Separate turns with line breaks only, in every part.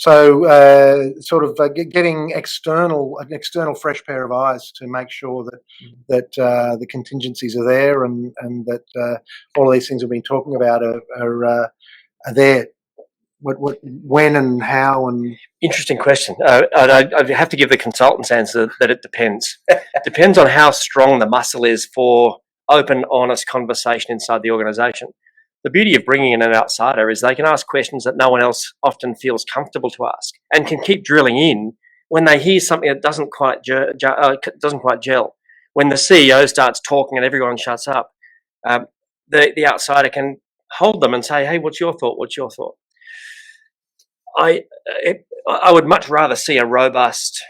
So getting an external fresh pair of eyes to make sure that the contingencies are there, and that all of these things we've been talking about are there. When and how and...
Interesting question. I'd have to give the consultant's answer that it depends. Depends on how strong the muscle is for open, honest conversation inside the organisation. The beauty of bringing in an outsider is they can ask questions that no one else often feels comfortable to ask, and can keep drilling in when they hear something that doesn't quite gel. When the CEO starts talking and everyone shuts up, the outsider can hold them and say, "Hey, what's your thought? What's your thought?" I would much rather see a robust.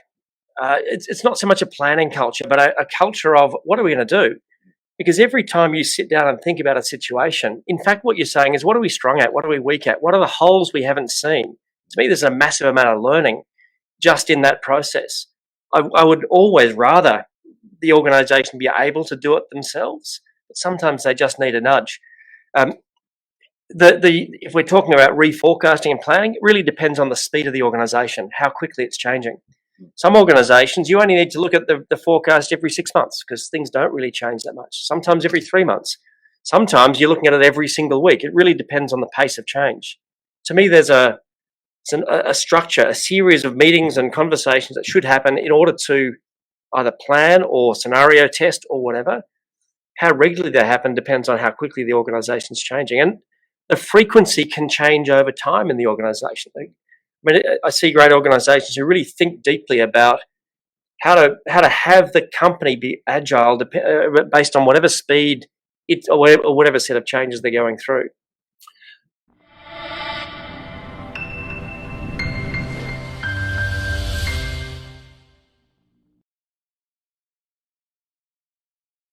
It's not so much a planning culture, but a culture of what are we going to do? Because every time you sit down and think about a situation, in fact, what you're saying is, what are we strong at? What are we weak at? What are the holes we haven't seen? To me, there's a massive amount of learning just in that process. I would always rather the organisation be able to do it themselves, but sometimes they just need a nudge. If we're talking about reforecasting and planning, it really depends on the speed of the organisation, how quickly it's changing. Some organisations, you only need to look at the forecast every 6 months, because things don't really change that much. Sometimes every 3 months. Sometimes you're looking at it every single week. It really depends on the pace of change. To me, there's a structure, a series of meetings and conversations that should happen in order to either plan or scenario test or whatever. How regularly they happen depends on how quickly the organisation's changing. And the frequency can change over time in the organisation. I see great organisations who really think deeply about how to have the company be agile based on whatever speed or whatever set of changes they're going through.